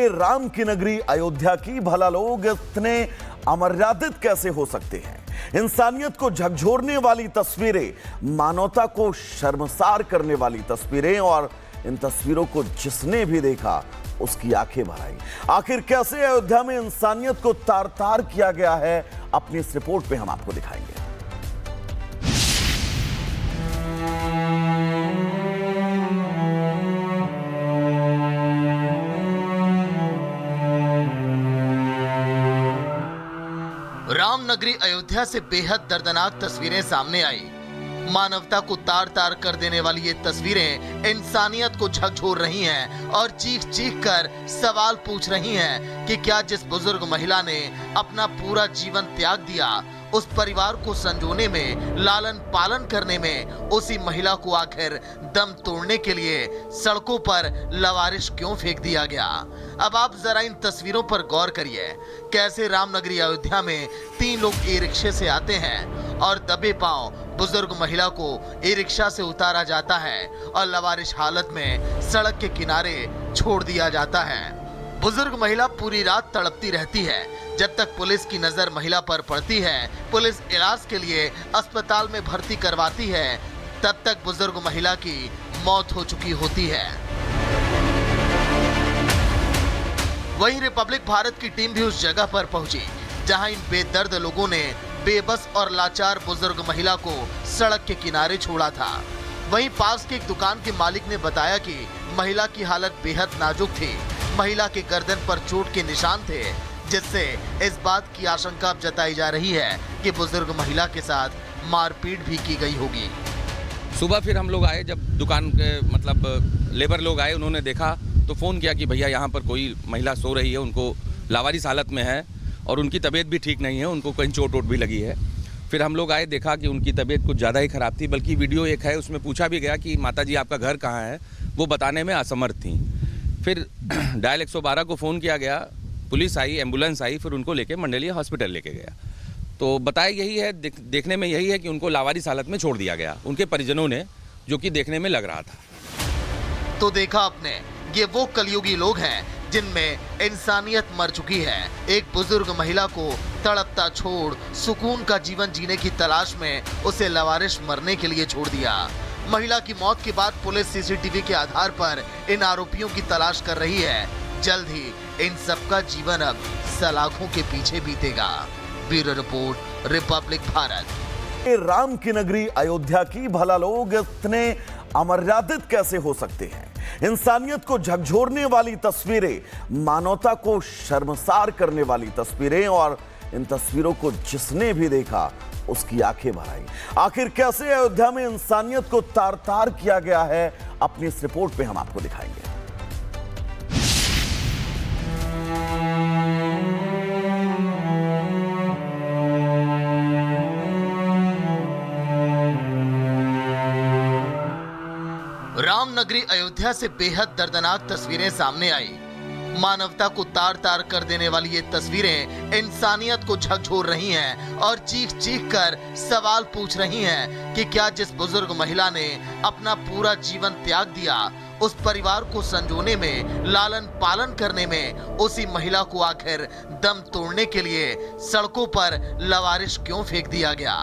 राम की नगरी अयोध्या की भला लोग इतने अमर्यादित कैसे हो सकते हैं। इंसानियत को झकझोरने वाली तस्वीरें, मानवता को शर्मसार करने वाली तस्वीरें, और इन तस्वीरों को जिसने भी देखा उसकी आंखें भर आई। आखिर कैसे अयोध्या में इंसानियत को तार तार किया गया है, अपनी इस रिपोर्ट में हम आपको दिखाएंगे। रामनगरी अयोध्या से बेहद दर्दनाक तस्वीरें सामने आई। मानवता को तार तार कर देने वाली ये तस्वीरें इंसानियत को झकझोर रही हैं और चीख चीख कर सवाल पूछ रही हैं कि क्या जिस बुजुर्ग महिला ने अपना पूरा जीवन त्याग दिया, उस परिवार को संजोने में, लालन पालन करने में, उसी महिला को आखिर दम तोड़ने के लिए सड़कों पर लवारिश क्यों फेंक दिया गया। अब आप जरा इन तस्वीरों पर गौर करिए। कैसे रामनगरी अयोध्या में 3 लोग ई रिक्शे से आते हैं और दबे पांव बुजुर्ग महिला को ई रिक्शा से उतारा जाता है और लवारिश हालत में सड़क के किनारे छोड़ दिया जाता है। बुजुर्ग महिला पूरी रात तड़पती रहती है। जब तक पुलिस की नजर महिला पर पड़ती है, पुलिस इलाज के लिए अस्पताल में भर्ती करवाती है, तब तक बुजुर्ग महिला की मौत हो चुकी होती है। वहीं रिपब्लिक भारत की टीम भी उस जगह पर पहुंची जहां इन बेदर्द लोगों ने बेबस और लाचार बुजुर्ग महिला को सड़क के किनारे छोड़ा था। वहीं पास के एक दुकान के मालिक ने बताया कि महिला की हालत बेहद नाजुक थी। महिला के गर्दन पर चोट के निशान थे, जिससे इस बात की आशंका जताई जा रही है कि बुजुर्ग महिला के साथ मारपीट भी की गई होगी। सुबह फिर हम लोग आए, जब दुकान के लेबर लोग आए, उन्होंने देखा तो फ़ोन किया कि भैया यहाँ पर कोई महिला सो रही है, उनको लावारिस हालत में है और उनकी तबीयत भी ठीक नहीं है, उनको कहीं चोट वोट भी लगी है। फिर हम लोग आए, देखा कि उनकी तबीयत कुछ ज़्यादा ही ख़राब थी, बल्कि वीडियो एक है उसमें पूछा भी गया कि माता जी आपका घर कहाँ है, वो बताने में असमर्थ थी। फिर डायल 112 को फ़ोन किया गया, पुलिस आई, एम्बुलेंस आई, फिर उनको लेके मंडलीय हॉस्पिटल लेके गया। तो बताया यही है, देखने में यही है कि उनको लावारिस हालत में छोड़ दिया गया उनके परिजनों ने, जो कि देखने में लग रहा था। तो देखा आपने, ये वो कलयुगी लोग हैं जिनमें इंसानियत मर चुकी है। एक बुजुर्ग महिला को तड़पता छोड़ सुकून का जीवन जीने की तलाश में उसे लवारिश मरने के लिए छोड़ दिया। महिला की मौत के बाद पुलिस सीसीटीवी के आधार पर इन आरोपियों की तलाश कर रही है। जल्द ही इन सबका जीवन अब सलाखों के पीछे बीतेगा। Bureau report, Republic Bharat. Ram की नगरी अयोध्या की भला लोग इतने अमर्यादित कैसे हो सकते हैं। इंसानियत को झकझोरने वाली तस्वीरें, मानवता को शर्मसार करने वाली तस्वीरें, और इन तस्वीरों को जिसने भी देखा उसकी आंखें भर आई। आखिर कैसे अयोध्या में इंसानियत को तार तार किया गया है, अपनी इस रिपोर्ट में हम आपको दिखाएंगे। रामनगरी अयोध्या से बेहद दर्दनाक तस्वीरें सामने आई। मानवता को तार तार कर देने वाली ये तस्वीरें इंसानियत को झकझोर रही हैं और चीख चीख कर सवाल पूछ रही हैं कि क्या जिस बुजुर्ग महिला ने अपना पूरा जीवन त्याग दिया, उस परिवार को संजोने में, लालन पालन करने में, उसी महिला को आखिर दम तोड़ने के लिए सड़कों पर लवारिश क्यों फेंक दिया गया।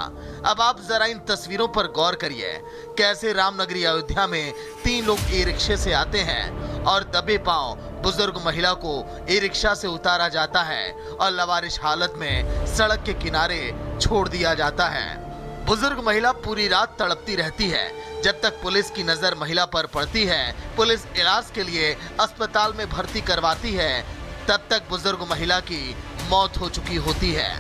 अब आप जरा इन तस्वीरों पर गौर करिए। कैसे रामनगरी अयोध्या में 3 लोग ई रिक्शे से आते हैं और दबे पांव बुजुर्ग महिला को ई रिक्शा से उतारा जाता है और लवारिश हालत में सड़क के किनारे छोड़ दिया जाता है। बुजुर्ग महिला पूरी रात तड़पती रहती है। जब तक पुलिस की नजर महिला पर पड़ती है, पुलिस इलाज के लिए अस्पताल में भर्ती करवाती है, तब तक बुजुर्ग महिला की मौत हो चुकी होती है।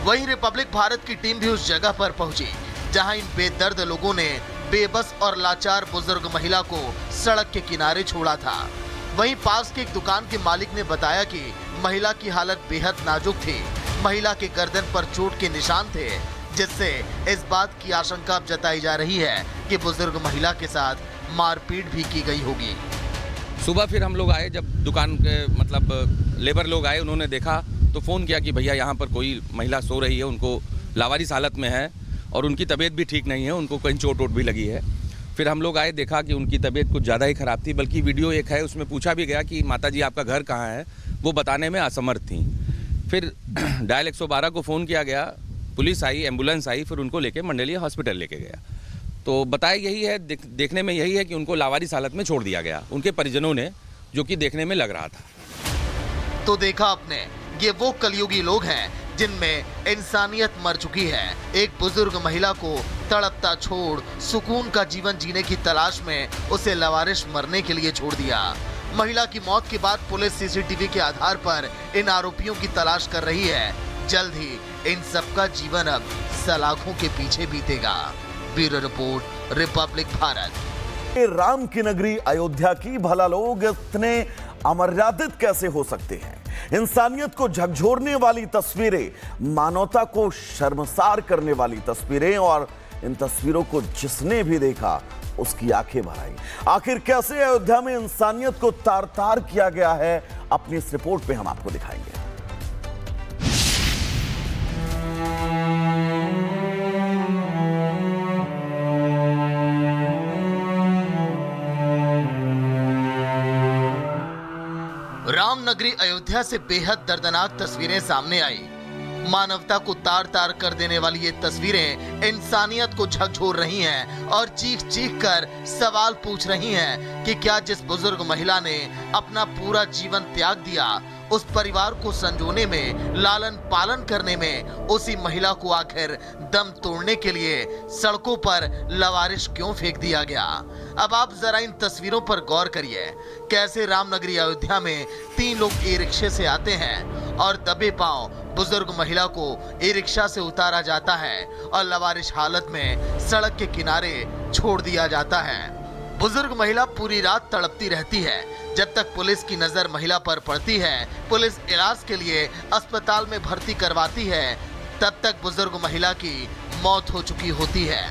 वहीं रिपब्लिक भारत की टीम भी उस जगह पर पहुंची जहां इन बेदर्द लोगों ने बेबस और लाचार बुजुर्ग महिला को सड़क के किनारे छोड़ा था। वहीं पास के एक दुकान के मालिक ने बताया कि महिला की हालत बेहद नाजुक थी। महिला के गर्दन पर चोट के निशान थे, जिससे इस बात की आशंका जताई जा रही है कि बुजुर्ग महिला के साथ मारपीट भी की गई होगी। सुबह फिर हम लोग आए, जब दुकान के लेबर लोग आए, उन्होंने देखा तो फ़ोन किया कि भैया यहाँ पर कोई महिला सो रही है, उनको लावारिस हालत में है और उनकी तबीयत भी ठीक नहीं है, उनको कहीं चोट वोट भी लगी है। फिर हम लोग आए, देखा कि उनकी तबीयत कुछ ज़्यादा ही ख़राब थी, बल्कि वीडियो एक है उसमें पूछा भी गया कि माताजी आपका घर कहाँ है, वो बताने में असमर्थ थी। फिर डायल 112 को फ़ोन किया गया, पुलिस आई, एम्बुलेंस आई, फिर उनको लेके मंडलीय हॉस्पिटल लेके गया। तो बताया यही है, देखने में यही है कि उनको लावारिस हालत में छोड़ दिया गया उनके परिजनों ने, जो कि देखने में लग रहा था। तो देखा आपने, ये वो कलयुगी लोग हैं जिनमें इंसानियत मर चुकी है। एक बुजुर्ग महिला को तड़पता छोड़ सुकून का जीवन जीने की तलाश में उसे लावारिस मरने के लिए छोड़ दिया। महिला की मौत के बाद पुलिस सीसीटीवी के आधार पर इन आरोपियों की तलाश कर रही है। जल्द ही इन सबका जीवन अब सलाखों के पीछे बीतेगा। Bureau report, Republic Bharat. Ram की नगरी अयोध्या की भला लोग इतने अमर्यादित कैसे हो सकते हैं? इंसानियत को झकझोरने वाली तस्वीरें, मानवता को शर्मसार करने वाली तस्वीरें, और इन तस्वीरों को जिसने भी देखा उसकी आंखें भर आई। आखिर कैसे अयोध्या में इंसानियत को तार तार किया गया है, अपनी इस रिपोर्ट में हम आपको दिखाएंगे। रामनगरी अयोध्या से बेहद दर्दनाक तस्वीरें सामने आई। मानवता को तार तार कर देने वाली ये तस्वीरें इंसानियत को झकझोर रही हैं और चीख चीख कर सवाल पूछ रही हैं कि क्या जिस बुजुर्ग महिला ने अपना पूरा जीवन त्याग दिया, उस परिवार को संजोने में, लालन पालन करने में, उसी महिला को आखिर दम तोड़ने के लिए सड़कों पर लावारिस क्यों फेंक दिया गया? अब आप जरा इन तस्वीरों पर गौर करिए। कैसे रामनगरी अयोध्या में 3 लोग ई रिक्शे से आते हैं और दबे पांव बुजुर्ग महिला को ई रिक्शा से उतारा जाता है और लावारिस हालत में सड़क के किनारे छोड़ दिया जाता है। बुजुर्ग महिला पूरी रात तड़पती रहती है। जब तक पुलिस की नजर महिला पर पड़ती है, पुलिस इलाज के लिए अस्पताल में भर्ती करवाती है, तब तक बुजुर्ग महिला की मौत हो चुकी होती है।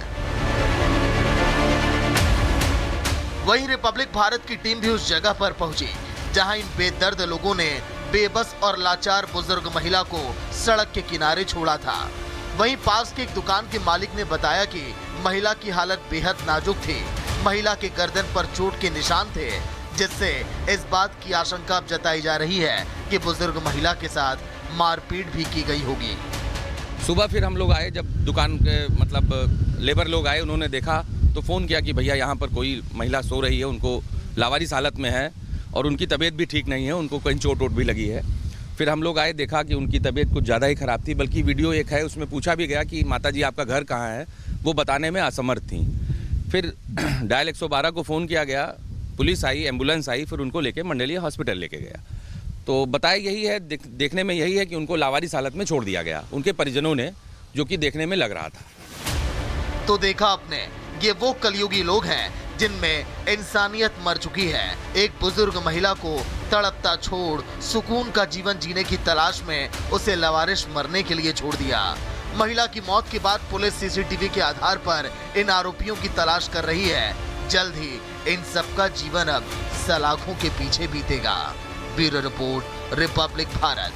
वहीं रिपब्लिक भारत की टीम भी उस जगह पर पहुंची जहां इन बेदर्द लोगों ने बेबस और लाचार बुजुर्ग महिला को सड़क के किनारे छोड़ा था। वहीं पास के एक दुकान के मालिक ने बताया कि महिला की हालत बेहद नाजुक थी। महिला के गर्दन पर चोट के निशान थे, जिससे इस बात की आशंका जताई जा रही है कि बुजुर्ग महिला के साथ मारपीट भी की गई होगी। सुबह फिर हम लोग आए, जब दुकान के मतलब लेबर लोग आए, उन्होंने देखा तो फ़ोन किया कि भैया यहाँ पर कोई महिला सो रही है, उनको लावारिस हालत में है और उनकी तबीयत भी ठीक नहीं है, उनको कहीं चोट वोट भी लगी है। फिर हम लोग आए, देखा कि उनकी तबीयत कुछ ज़्यादा ही ख़राब थी, बल्कि वीडियो एक है उसमें पूछा भी गया कि माताजी आपका घर कहाँ है, वो बताने में असमर्थ थी। फिर डायल 112 को फ़ोन किया गया, पुलिस आई, एम्बुलेंस आई, फिर उनको लेके मंडलीय हॉस्पिटल लेके गया। तो बताया यही है, देखने में यही है कि उनको लावारिस हालत में छोड़ दिया गया उनके परिजनों ने, जो कि देखने में लग रहा था। तो देखा आपने, ये वो कलयुगी लोग हैं जिनमें इंसानियत मर चुकी है। एक बुजुर्ग महिला को तड़पता छोड़ सुकून का जीवन जीने की तलाश में उसे लावारिस मरने के लिए छोड़ दिया। महिला की मौत के बाद पुलिस सीसीटीवी के आधार पर इन आरोपियों की तलाश कर रही है। जल्द ही इन सबका जीवन अब सलाखों के पीछे बीतेगा। Bureau report, Republic Bharat.